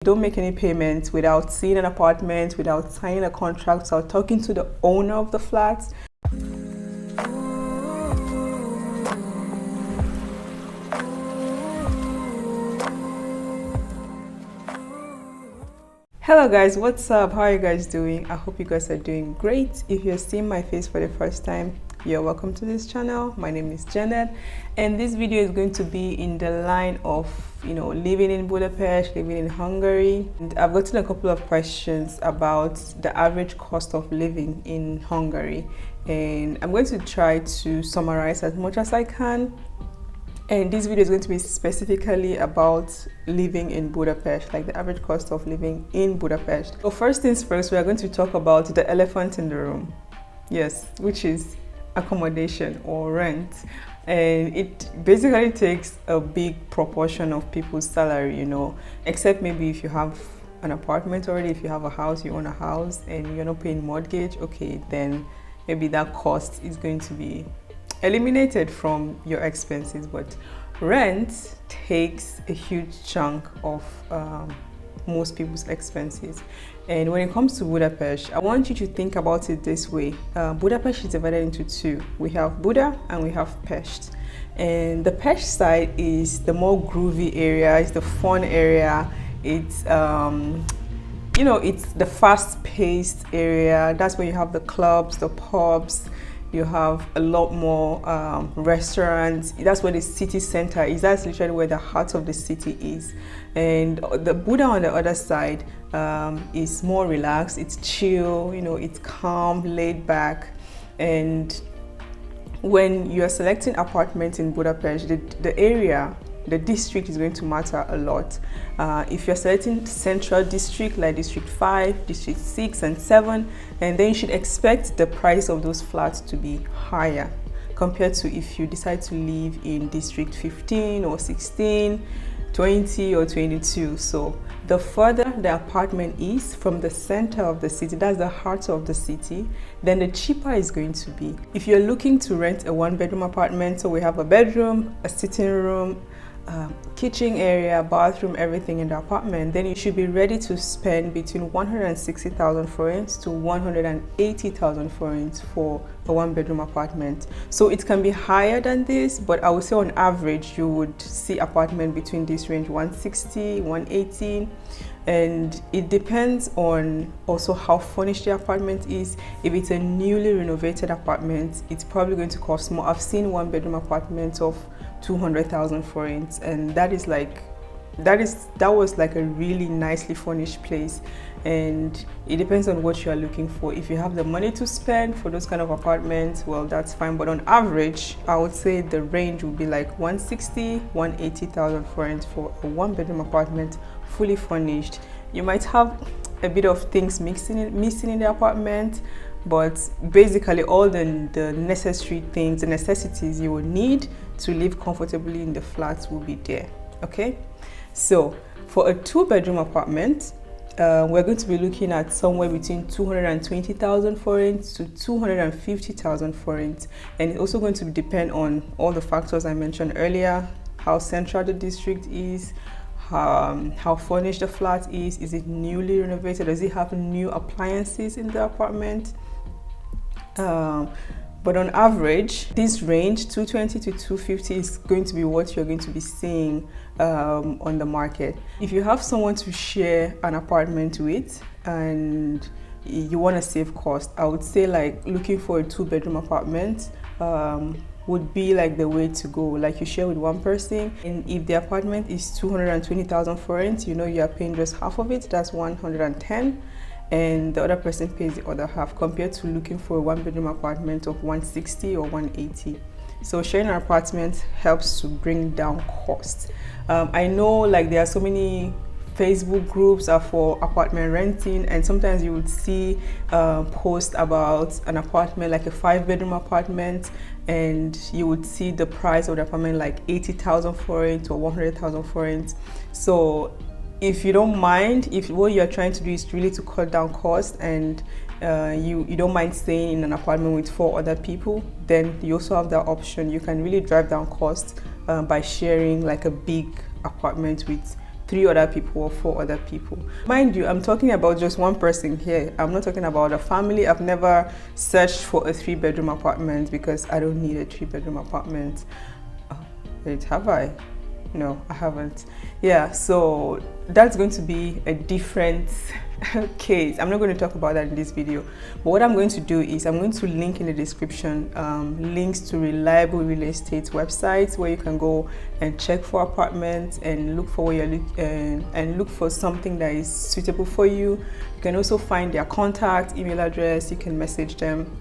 Don't make any payments without seeing an apartment, without signing a contract, without talking to the owner of the flat. Hello guys, what's up? How are you guys doing? I hope you guys are doing great. If you're seeing my face for the first time, you're welcome to this channel. My name is Janet, and this video is going to be in the line of living in Budapest, living in Hungary. And I've gotten a couple of questions about the average cost of living in Hungary, and I'm going to try to summarize as much as I can. And this video is going to be specifically about living in Budapest, like the average cost of living in Budapest. So first things first, we are going to talk about the elephant in the room. Yes, which is accommodation or rent. And it basically takes a big proportion of people's salary, except maybe if you have an apartment already, if you have a house, you own a house and you're not paying mortgage, okay, then maybe that cost is going to be eliminated from your expenses. But rent takes a huge chunk of most people's expenses. And when it comes to Budapest, I want you to think about it this way. Budapest is divided into two. We have Buda and we have Pest. And the Pest side is the more groovy area, it's the fun area, it's it's the fast-paced area. That's where you have the clubs, the pubs. You have a lot more restaurants. That's where the city center is. That's literally where the heart of the city is. And the Buda on the other side is more relaxed. It's chill, it's calm, laid back. And when you're selecting apartments in Budapest, the area, the district is going to matter a lot. If you're selecting central district like district 5, district 6 and 7, and then you should expect the price of those flats to be higher compared to if you decide to live in district 15 or 16, 20 or 22. So the further the apartment is from the center of the city, that's the heart of the city, then the cheaper it's going to be. If you're looking to rent a one-bedroom apartment, so we have a bedroom, a sitting room, kitchen area, bathroom, everything in the apartment, then you should be ready to spend between 160,000 forints to 180,000 forints for a one-bedroom apartment. So it can be higher than this, but I would say on average you would see apartment between this range, 160, 180. And it depends on also how furnished the apartment is. If it's a newly renovated apartment, it's probably going to cost more. I've seen one-bedroom apartments of 200,000 forints, and that was like a really nicely furnished place. And it depends on what you are looking for. If you have the money to spend for those kind of apartments, well, that's fine. But on average, I would say the range would be like 160, 180,000 forints for a one-bedroom apartment, fully furnished. You might have a bit of things missing in the apartment, but basically all the necessary things, the necessities you will need to live comfortably in the flats will be there. Okay, so for a two-bedroom apartment, we're going to be looking at somewhere between 220,000 forints to 250,000 forints, and it's also going to depend on all the factors I mentioned earlier: how central the district is, how furnished the flat is it newly renovated, does it have new appliances in the apartment. But on average, this range 220 to 250 is going to be what you're going to be seeing on the market. If you have someone to share an apartment with and you want to save cost, I would say like looking for a two-bedroom apartment would be like the way to go. Like you share with one person, and if the apartment is 220,000 forints, you are paying just half of it, that's 110, and the other person pays the other half, compared to looking for a one-bedroom apartment of 160 or 180. So sharing an apartment helps to bring down costs. I know like there are so many Facebook groups are for apartment renting, and sometimes you would see posts about an apartment, like a 5-bedroom apartment, and you would see the price of the apartment like 80,000 forints or 100,000 forints. So if you don't mind, if what you're trying to do is really to cut down costs, and you don't mind staying in an apartment with 4 other people, then you also have that option. You can really drive down costs by sharing like a big apartment with 3 other people or 4 other people. Mind you, I'm talking about just one person here. I'm not talking about a family. I've never searched for a 3-bedroom apartment because I don't need a 3-bedroom apartment. Wait, have I? No, I haven't. Yeah, so that's going to be a different case. I'm not going to talk about that in this video, but what I'm going to do is I'm going to link in the description links to reliable real estate websites where you can go and check for apartments and look for where you're and look for something that is suitable for you. You can also find their contact, email address. You can message them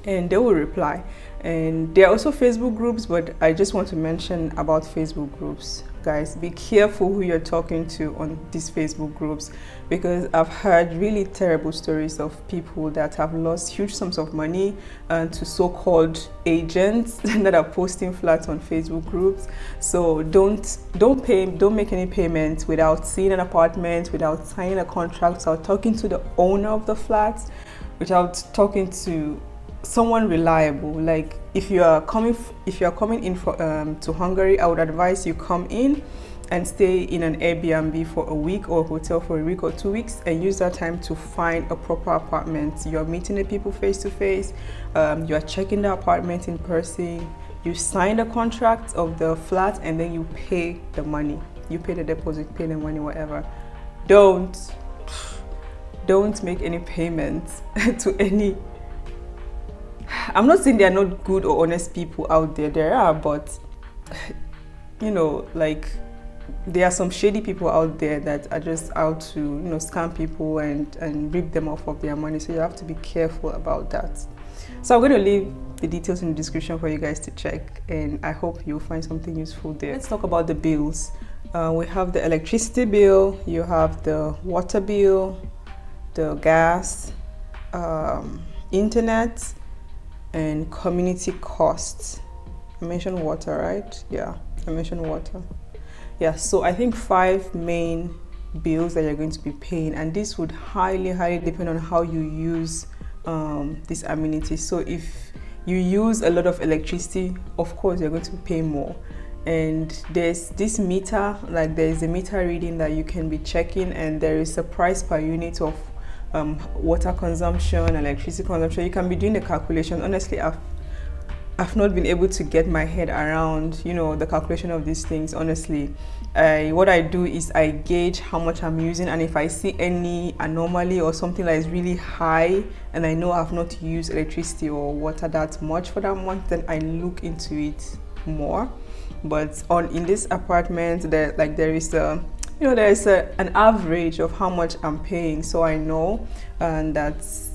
and they will reply. And there are also Facebook groups, but I just want to mention about Facebook groups. Guys, be careful who you're talking to on these Facebook groups, because I've heard really terrible stories of people that have lost huge sums of money to so-called agents that are posting flats on Facebook groups. So don't make any payments without seeing an apartment, without signing a contract, without talking to the owner of the flat, without talking to someone reliable. Like if you are coming in to Hungary, I would advise you come in and stay in an Airbnb for a week or a hotel for a week or 2 weeks and use that time to find a proper apartment. You're meeting the people face to face, you are checking the apartment in person, you sign the contract of the flat, and then you pay the money. You pay the deposit, pay the money, whatever. Don't make any payments to any. I'm not saying there are not good or honest people out there. There are, but you know, like there are some shady people out there that are just out to, you know, scam people and rip them off of their money. So you have to be careful about that. So I'm going to leave the details in the description for you guys to check, and I hope you'll find something useful there. Let's talk about the bills. We have the electricity bill, you have the water bill, the gas, internet, and community costs. I mentioned water, right? Yeah, I mentioned water. Yeah, so I think 5 main bills that you're going to be paying, and this would highly depend on how you use these amenities. So if you use a lot of electricity, of course you're going to pay more. And there's this meter, like there's a meter reading that you can be checking, and there is a price per unit of water consumption, electricity consumption. You can be doing the calculation. Honestly, I've not been able to get my head around, you know, the calculation of these things. Honestly, what I do is I gauge how much I'm using, and if I see any anomaly or something that is really high and I know I've not used electricity or water that much for that month, then I look into it more. But in this apartment, there is a, you know, there's an average of how much I'm paying, so I know, and that's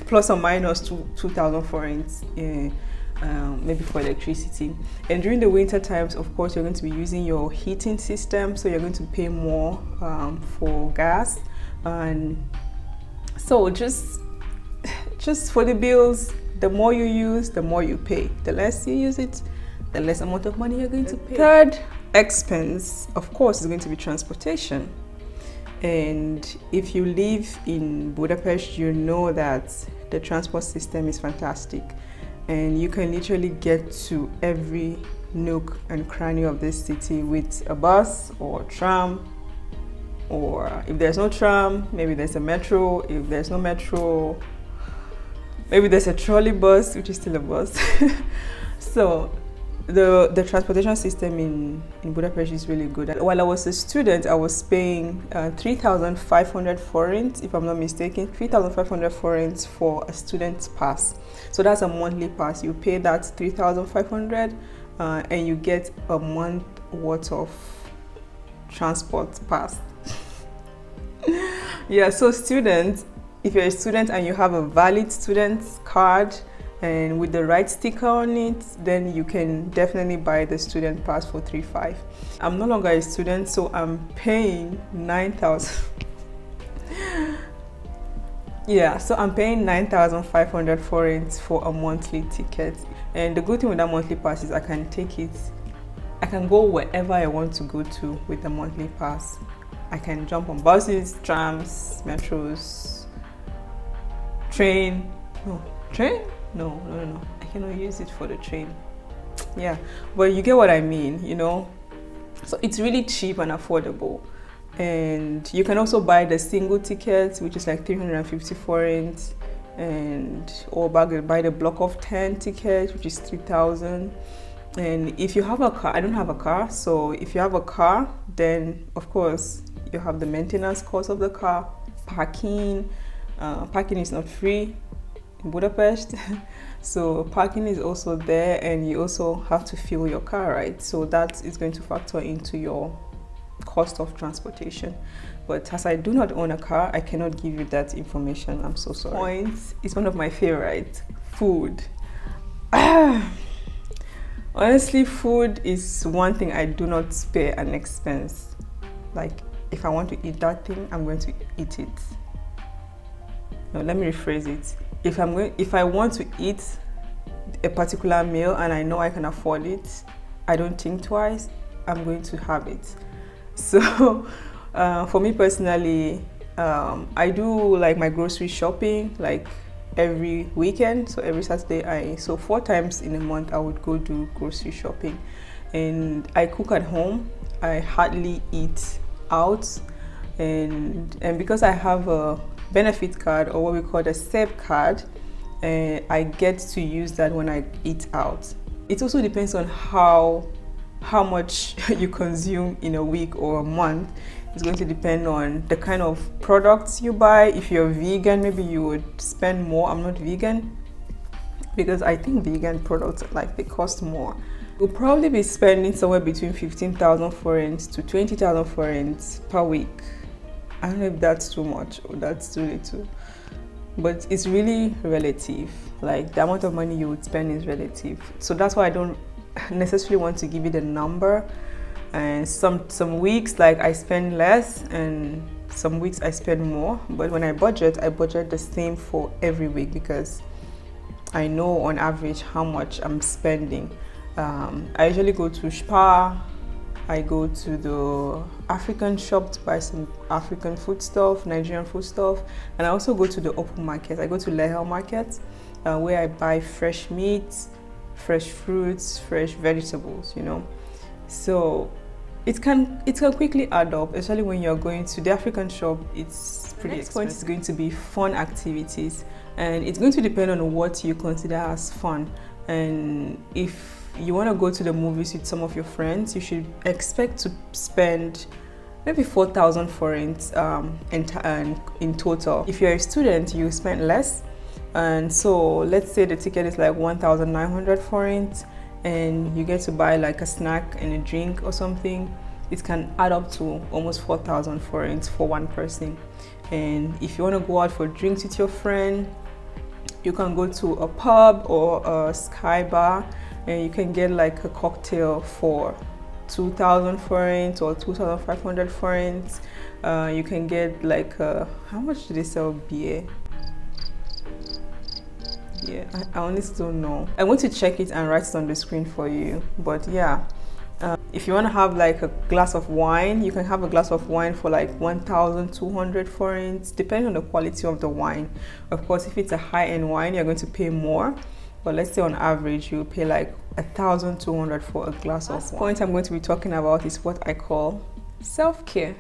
plus or minus 2,000 forints, maybe for electricity. And during the winter times, of course, you're going to be using your heating system, so you're going to pay more for gas. And so just for the bills, the more you use, the more you pay. The less you use it, the less amount of money you're going to pay. Third expense, of course, is going to be transportation. And if you live in Budapest, you know that the transport system is fantastic, and you can literally get to every nook and cranny of this city with a bus or tram, or if there's no tram, maybe there's a metro. If there's no metro, maybe there's a trolley bus, which is still a bus. So the transportation system in Budapest is really good. While I was a student, I was paying 3,500 forints, if I'm not mistaken, 3,500 forints for a student pass. So that's a monthly pass. You pay that 3,500 and you get a month worth of transport pass. Yeah, so students, if you're a student and you have a valid student card and with the right sticker on it, then you can definitely buy the student pass for 3,500. I'm no longer a student, so I'm paying 9,000. Yeah, so I'm paying 9,500 forints for a monthly ticket. And the good thing with that monthly pass is I can go wherever I want to go to with the monthly pass. I can jump on buses, trams, metros, train. No, I cannot use it for the train. Yeah, but you get what I mean, you know. So it's really cheap and affordable. And you can also buy the single tickets, which is like 350 forints, and or buy the block of 10 tickets, which is 3,000. And if you have a car, I don't have a car, so if you have a car, then of course you have the maintenance cost of the car, parking. Parking is not free in Budapest, so parking is also there, and you also have to fuel your car, right? So that is going to factor into your cost of transportation. But as I do not own a car, I cannot give you that information. I'm so sorry. Points is one of my favorite. Food. Honestly, food is one thing I do not spare an expense. Like, if I want to eat that thing, I'm going to eat it. No, let me rephrase it. If I want to eat a particular meal and I know I can afford it, I don't think twice, I'm going to have it. So for me personally, I do like my grocery shopping like every weekend. So every Saturday, so 4 times in a month I would go do grocery shopping, and I cook at home. I hardly eat out, and because I have a benefit card, or what we call the SEB card, I get to use that when I eat out. It also depends on how much you consume in a week or a month. It's going to depend on the kind of products you buy. If you're vegan, maybe you would spend more. I'm not vegan, because I think vegan products, like, they cost more. You'll probably be spending somewhere between 15,000 forints to 20,000 forints per week. I don't know if that's too much or that's too little, but it's really relative. Like, the amount of money you would spend is relative. So that's why I don't necessarily want to give you the number. And some weeks, like, I spend less, and some weeks I spend more. But when I budget the same for every week, because I know on average how much I'm spending. I usually go to Spar. I go to the African shop to buy some African food stuff, Nigerian food stuff, and I also go to the open market. I go to Lehel market, where I buy fresh meats, fresh fruits, fresh vegetables, you know. So it can quickly add up, especially when you're going to the African shop. It's pretty expensive. Next point is going to be fun activities, and it's going to depend on what you consider as fun. And if you want to go to the movies with some of your friends, you should expect to spend maybe 4,000 forints in total. If you're a student, you spend less, and so let's say the ticket is like 1,900 forints, and you get to buy like a snack and a drink or something. It can add up to almost 4,000 forints for one person. And if you want to go out for drinks with your friend, you can go to a pub or a sky bar, and you can get like a cocktail for 2,000 forints or 2,500 forints. You can get like how much do they sell beer? Yeah, I honestly don't know. I'm going to check it and write it on the screen for you. But yeah, if you want to have like a glass of wine, you can have a glass of wine for like 1,200 forints, depending on the quality of the wine. Of course, if it's a high-end wine, you're going to pay more. But let's say on average, you pay like 1,200 for a glass of wine. The point I'm going to be talking about is what I call self-care.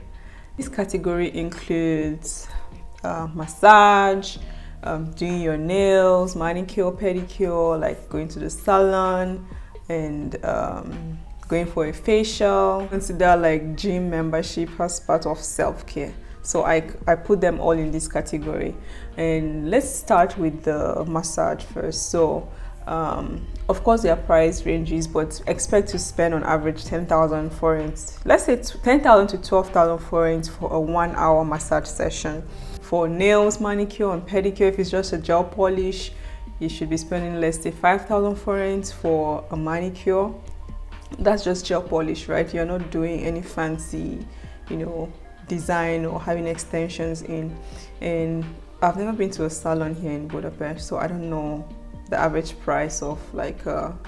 This category includes massage, doing your nails, manicure, pedicure, like going to the salon, and going for a facial. Consider like gym membership as part of self-care. So I put them all in this category. And let's start with the massage first. So of course their price ranges, but expect to spend on average 10,000 forints. Let's say 10,000 to 12,000 forints for a 1-hour massage session. For nails, manicure, and pedicure, if it's just a gel polish, you should be spending, let's say, 5,000 forints. For a manicure, that's just gel polish, right? You're not doing any fancy, you know, design or having extensions in. And I've never been to a salon here in Budapest, so I don't know the average price of like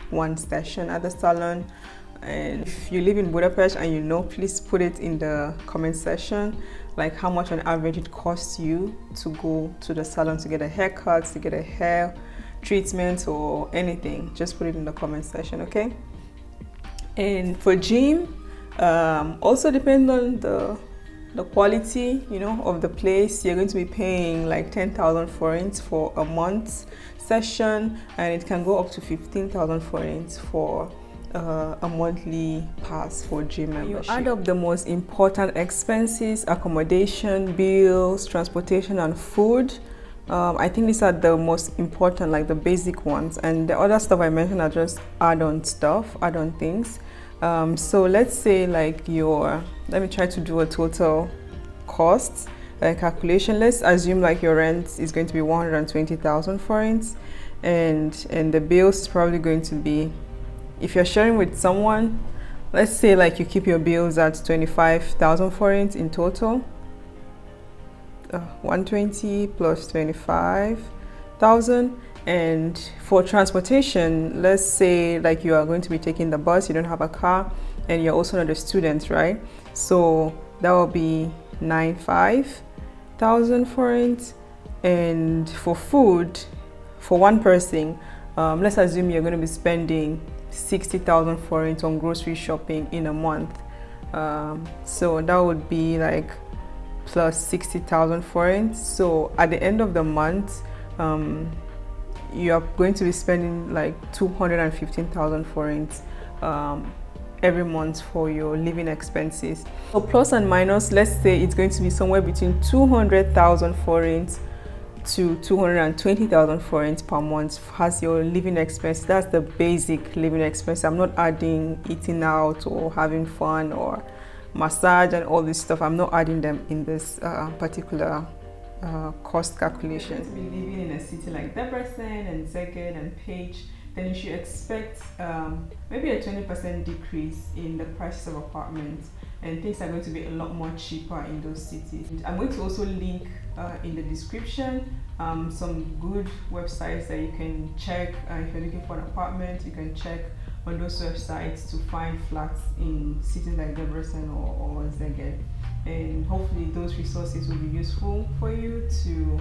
one session at the salon. And if you live in Budapest and you know, please put it in the comment section, like how much on average it costs you to go to the salon to get a haircut, to get a hair treatment, or anything. Just put it in the comment section, okay? And for gym, also depends on the the quality, you know, of the place, you're going to be paying like 10,000 forints for a month session, and it can go up to 15,000 forints for a monthly pass for gym membership. You add up the most important expenses: accommodation, bills, transportation, and food. I think these are the most important, like the basic ones, and the other stuff I mentioned are just add-on stuff, add-on things. So let's say like let me try to do a total cost calculation. Let's assume like your rent is going to be 120,000 forints, and the bills is probably going to be, if you're sharing with someone, let's say like you keep your bills at 25,000 forints in total. 120 plus 25,000. And for transportation, let's say like you are going to be taking the bus, you don't have a car, and you're also not a student, right? So that will be 95,000 forints. And for food, for one person, let's assume you're going to be spending 60,000 forints on grocery shopping in a month. So that would be like plus 60,000 forints. So at the end of the month, you are going to be spending like 215,000 forints every month for your living expenses. So plus and minus, let's say it's going to be somewhere between 200,000 forints to 220,000 forints per month as your living expense. That's the basic living expense. I'm not adding eating out or having fun or massage and all this stuff. I'm not adding them in this particular cost calculation. If you're going to be living in a city like Debrecen and Szeged and Page, then you should expect maybe a 20% decrease in the prices of apartments, and things are going to be a lot more cheaper in those cities. I'm going to also link in the description some good websites that you can check. If you're looking for an apartment, you can check on those websites to find flats in cities like Debrecen or Szeged. And hopefully those resources will be useful for you to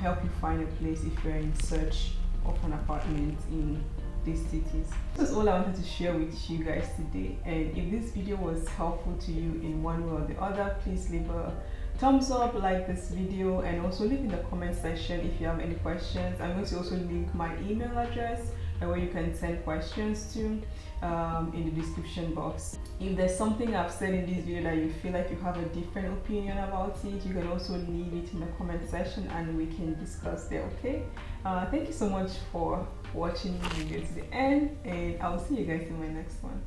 help you find a place if you're in search of an apartment in these cities. That's all I wanted to share with you guys today, and if this video was helpful to you in one way or the other, please leave a thumbs up, like this video, and also leave in the comment section if you have any questions. I'm going to also link my email address where you can send questions to in the description box. If there's something I've said in this video that you feel like you have a different opinion about it, you can also leave it in the comment section and we can discuss there, okay? Thank you so much for watching the video to the end, and I'll see you guys in my next one.